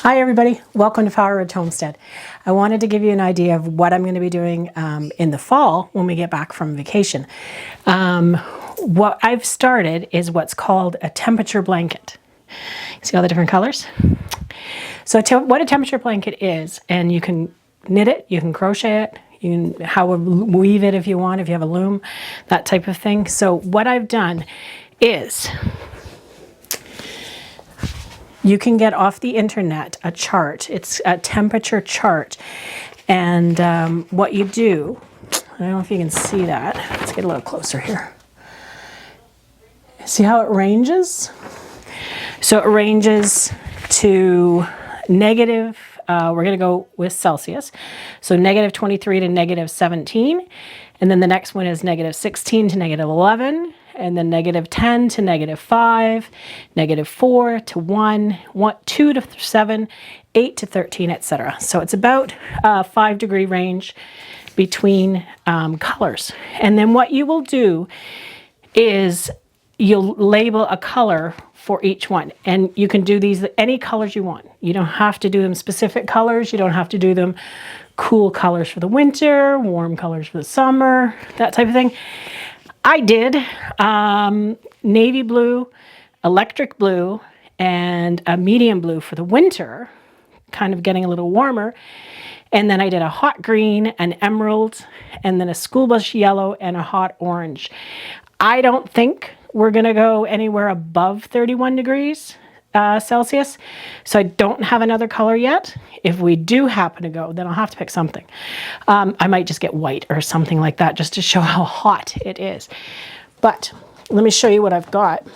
Hi everybody, welcome to Flower Ridge Homestead. I wanted to give you an idea of what I'm going to be doing in the fall when we get back from vacation. What I've started is what's called a temperature blanket. See all the different colors? So what a temperature blanket is, and you can knit it, you can crochet it, you can weave it if you want, if you have a loom, that type of thing. So what I've done is you can get off the internet a chart. It's a temperature chart. And what you do, I don't know if you can see that. Let's get a little closer here. See how it ranges? So it ranges to negative, we're going to go with Celsius. So negative 23 to negative 17. And then the next one is negative 16 to negative 11. And then negative 10 to negative 5, negative 4 to 1, 2 to 7, 8 to 13, etc. So it's about a 5-degree range between colors. And then what you will do is you'll label a color for each one. And you can do these any colors you want. You don't have to do them specific colors. You don't have to do them cool colors for the winter, warm colors for the summer, that type of thing. I did navy blue, electric blue, and a medium blue for the winter, kind of getting a little warmer. And then I did a hot green, an emerald, and then a school bus yellow and a hot orange. I don't think we're going to go anywhere above 31 degrees Celsius, so I don't have another color yet. If we do happen to go, then I'll have to pick something. I might just get white or something like that just to show how hot it is. But let me show you what I've got.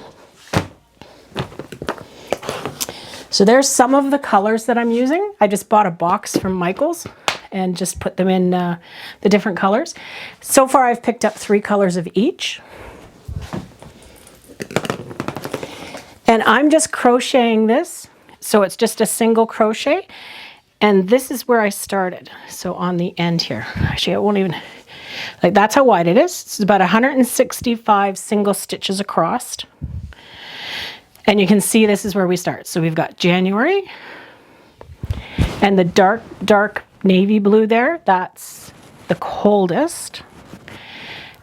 So there's some of the colors that I'm using. I just bought a box from Michael's and just put them in the different colors. So far I've picked up 3 colors of each. And I'm just crocheting this, so it's just a single crochet. And this is where I started, so on the end here. Actually, it won't even, like that's how wide it is. It's about 165 single stitches across. And you can see this is where we start. So we've got January, and the dark navy blue there, that's the coldest.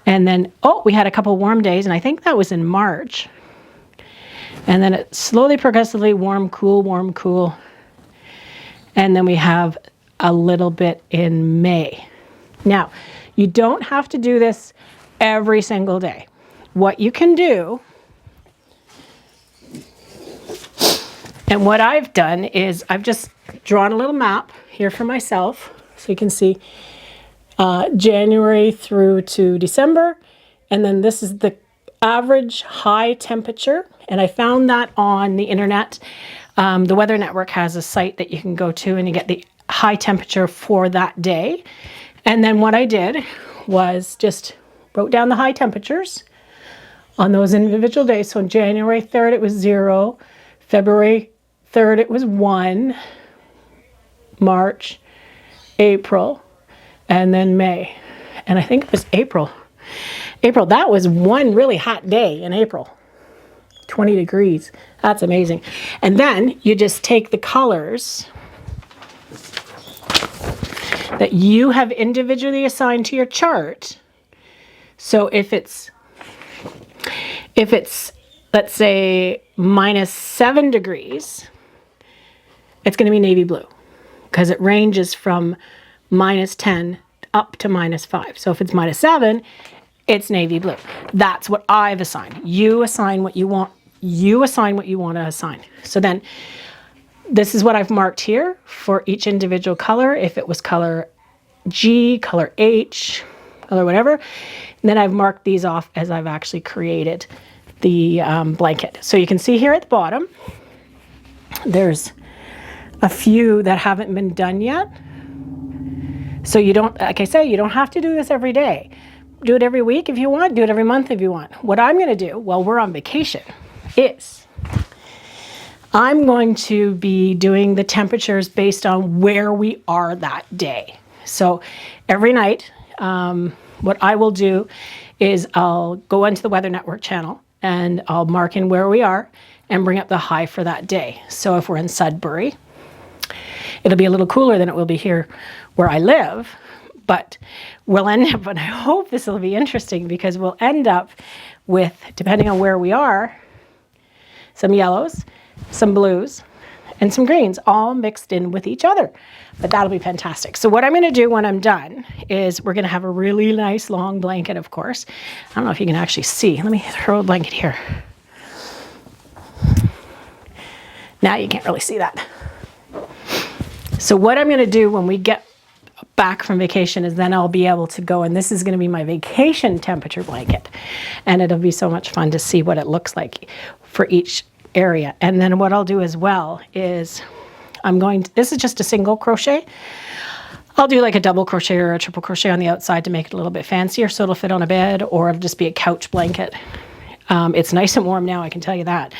And then, oh, we had a couple warm days, and I think that was in March. And then it slowly, progressively warm, cool. And then we have a little bit in May. Now, you don't have to do this every single day. What you can do, and what I've done is I've just drawn a little map here for myself. So you can see January through to December. And then this is the average high temperature. And I found that on the internet. The Weather Network has a site that you can go to and you get the high temperature for that day. And then what I did was just wrote down the high temperatures on those individual days. So on January 3rd, it was 0. February 3rd, it was 1. March, April, and then May. And I think it was April. That was one really hot day in April. 20 degrees. That's amazing. And then you just take the colors that you have individually assigned to your chart. So if it's let's say -7 degrees, it's going to be navy blue because it ranges from -10 up to -5. So if it's -7, it's navy blue. That's what I've assigned. You assign what you want. You assign what you want to assign. So then this is what I've marked here for each individual color. If it was color G, color H, color whatever. And then I've marked these off as I've actually created the blanket. So you can see here at the bottom, there's a few that haven't been done yet. So you don't, like I say, you don't have to do this every day. Do it every week if you want, do it every month if you want. What I'm going to do while we're on vacation is I'm going to be doing the temperatures based on where we are that day. So every night, what I will do is I'll go onto the Weather Network channel and I'll mark in where we are and bring up the high for that day. So if we're in Sudbury, It'll be a little cooler than it will be here where I live, but we'll end up, and I hope this will be interesting because we'll end up with, depending on where we are, some yellows, some blues, and some greens all mixed in with each other. But that'll be fantastic. So what I'm going to do when I'm done is we're going to have a really nice long blanket, of course. I don't know if you can actually see. Let me throw a blanket here. Now you can't really see that. So what I'm going to do when we get back from vacation is then I'll be able to go, and this is going to be my vacation temperature blanket. And it'll be so much fun to see what it looks like for each area. And then what I'll do as well is this is just a single crochet. I'll do like a double crochet or a triple crochet on the outside to make it a little bit fancier so it'll fit on a bed, or it'll just be a couch blanket. It's nice and warm now, I can tell you that.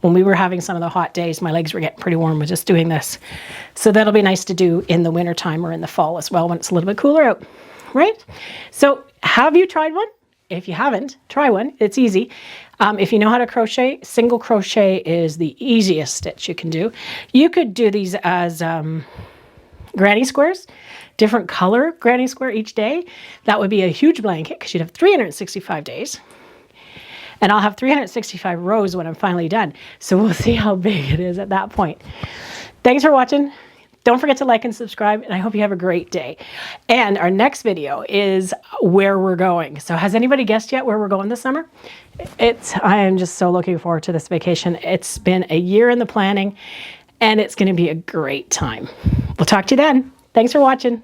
When we were having some of the hot days, my legs were getting pretty warm with just doing this. So that'll be nice to do in the wintertime or in the fall as well when it's a little bit cooler out, right? So have you tried one? If you haven't, try one. It's easy. If you know how to crochet, single crochet is the easiest stitch you can do. You could do these as granny squares, different color granny square each day. That would be a huge blanket because you'd have 365 days. And I'll have 365 rows when I'm finally done. So we'll see how big it is at that point. Thanks for watching. Don't forget to like and subscribe, and I hope you have a great day. And our next video is where we're going. So has anybody guessed yet where we're going this summer? I am just so looking forward to this vacation. It's been a year in the planning, and it's going to be a great time. We'll talk to you then. Thanks for watching.